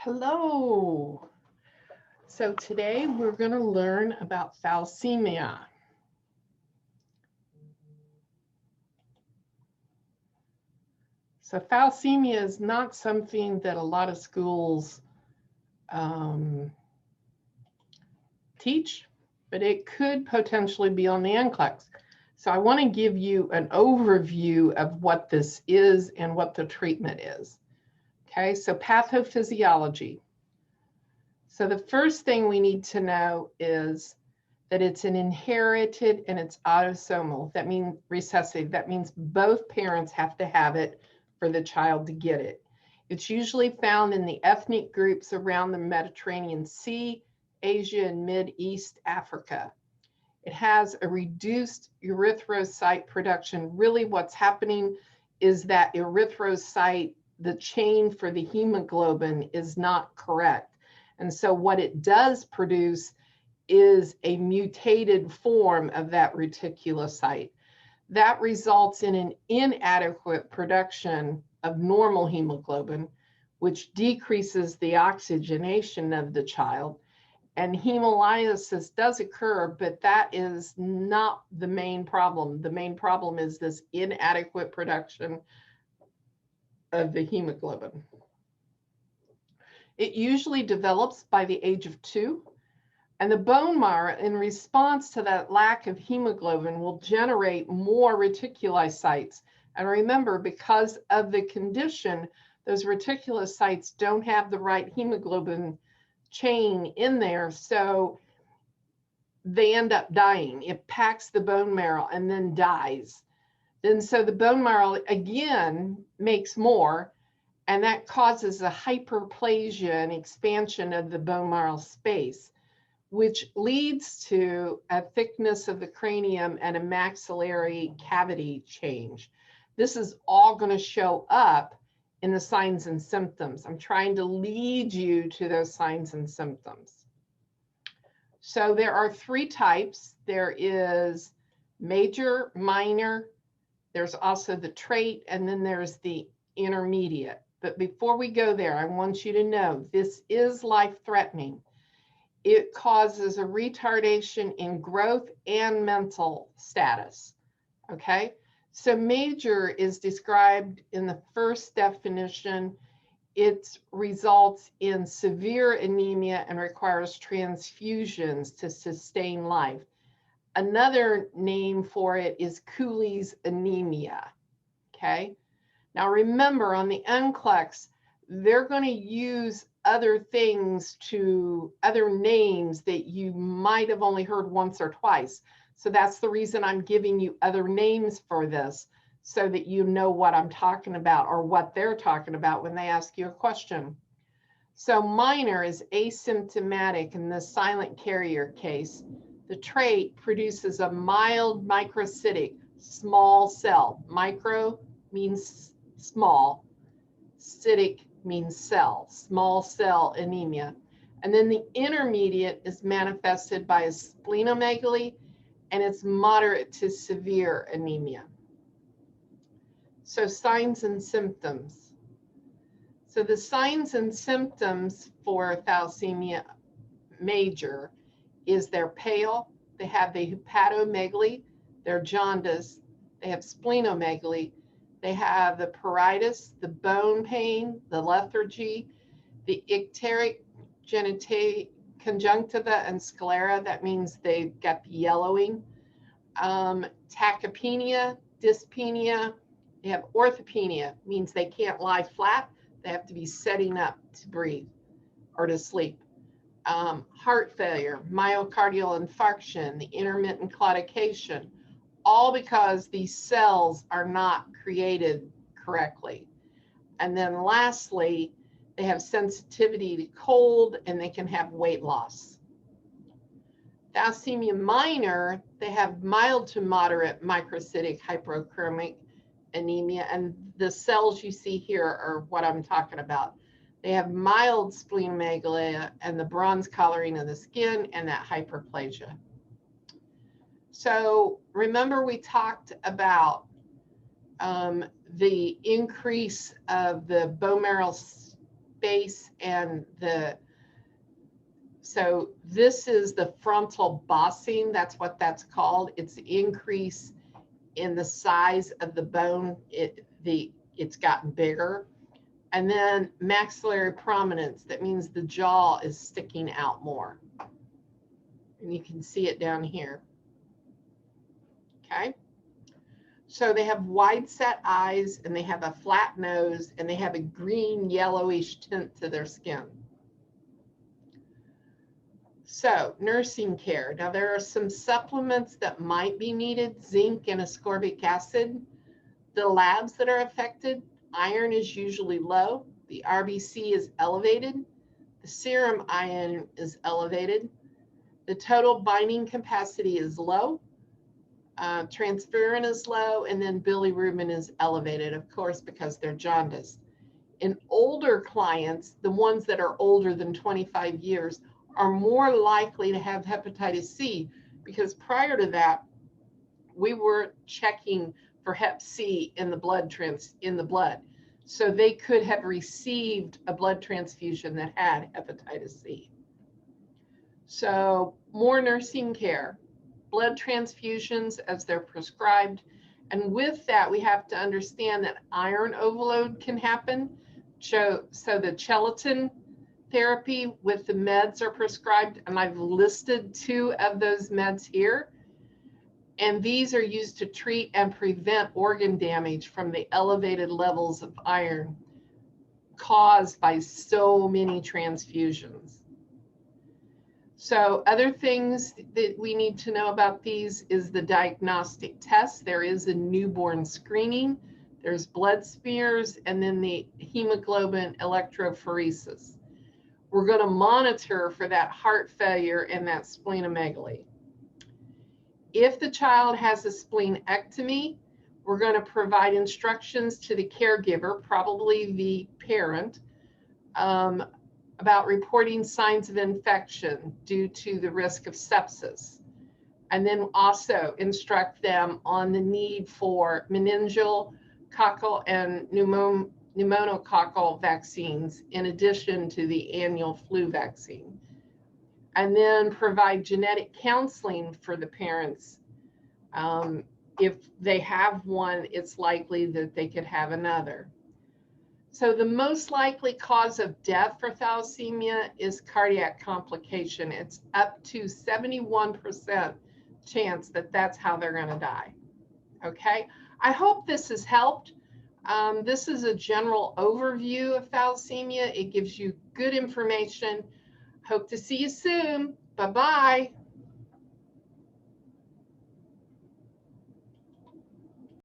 Hello. So today we're going to learn about thalassemia. So thalassemia is not something that a lot of schools teach, but it could potentially be on the NCLEX. So I want to give you an overview of what this is and what the treatment is. Okay, so pathophysiology. So the first thing we need to know is that it's an inherited and it's autosomal. That means recessive. That means both parents have to have it for the child to get it. It's usually found in the ethnic groups around the Mediterranean Sea, Asia, and Mid-East Africa. It has a reduced erythrocyte production. Really what's happening is that erythrocyte, the chain for the hemoglobin, is not correct. And so what it does produce is a mutated form of that reticulocyte. That results in an inadequate production of normal hemoglobin, which decreases the oxygenation of the child. And hemolysis does occur, but that is not the main problem. The main problem is this inadequate production of the hemoglobin. It usually develops by the age of 2. And the bone marrow, in response to that lack of hemoglobin, will generate more reticulocytes. And remember, because of the condition, those reticulocytes don't have the right hemoglobin chain in there, so they end up dying. It packs the bone marrow and then dies. Then so the bone marrow again makes more, and that causes a hyperplasia and expansion of the bone marrow space, which leads to a thickness of the cranium and a maxillary cavity change. This is all going to show up in the signs and symptoms. I'm trying to lead you to those signs and symptoms. So there are 3 types. There is major, minor, there's also the trait, and then there's the intermediate. But before we go there, I want you to know this is life-threatening. It causes a retardation in growth and mental status, okay? So major is described in the first definition. It results in severe anemia and requires transfusions to sustain life. Another name for it is Cooley's anemia, okay? Now remember, on the NCLEX, they're going to use other things other names that you might have only heard once or twice. So that's the reason I'm giving you other names for this, so that you know what I'm talking about or what they're talking about when they ask you a question. So minor is asymptomatic in the silent carrier case. The trait produces a mild microcytic small cell. Micro means small, cytic means cell, small cell anemia. And then the intermediate is manifested by a splenomegaly, and it's moderate to severe anemia. So signs and symptoms. So the signs and symptoms for thalassemia major is they're pale, they have the hepatomegaly, they're jaundiced, they have splenomegaly, they have the pruritus, the bone pain, the lethargy, the icteric conjunctiva and sclera. That means they've got the yellowing. Tachypnea, dyspnea. They have orthopnea, means they can't lie flat. They have to be setting up to breathe or to sleep. Heart failure, myocardial infarction, the intermittent claudication, all because these cells are not created correctly. And then lastly, they have sensitivity to cold, and they can have weight loss. Thalassemia minor, they have mild to moderate microcytic hypochromic anemia, and the cells you see here are what I'm talking about. They have mild splenomegaly and the bronze coloring of the skin and that hyperplasia. So remember, we talked about the increase of the bone marrow base and so this is the frontal bossing. That's what that's called. It's the increase in the size of the bone. It's gotten bigger. And then maxillary prominence. That means the jaw is sticking out more. And you can see it down here. Okay. So they have wide set eyes, and they have a flat nose, and they have a green yellowish tint to their skin. So nursing care. Now there are some supplements that might be needed, zinc and ascorbic acid. The labs that are affected, iron is usually low. The RBC is elevated. The serum iron is elevated. The total binding capacity is low. Transferrin is low, and then bilirubin is elevated, of course, because they're jaundiced. In older clients, the ones that are older than 25 years, are more likely to have hepatitis C, because prior to that, we were checking for hep C in the blood. So they could have received a blood transfusion that had hepatitis C. So more nursing care, blood transfusions as they're prescribed. And with that, we have to understand that iron overload can happen. So the gelatin therapy with the meds are prescribed, and I've listed 2 of those meds here. And these are used to treat and prevent organ damage from the elevated levels of iron caused by so many transfusions. So other things that we need to know about these is the diagnostic test. There is a newborn screening, there's blood smears, and then the hemoglobin electrophoresis. We're going to monitor for that heart failure and that splenomegaly. If the child has a splenectomy, we're going to provide instructions to the caregiver, probably the parent, about reporting signs of infection due to the risk of sepsis. And then also instruct them on the need for meningeal, coccal, and pneumococcal vaccines in addition to the annual flu vaccine. And then provide genetic counseling for the parents. If they have one, it's likely that they could have another. So the most likely cause of death for thalassemia is cardiac complication. It's up to 71% chance that that's how they're going to die. Okay, I hope this has helped. This is a general overview of thalassemia. It gives you good information. Hope to see you soon. Bye-bye.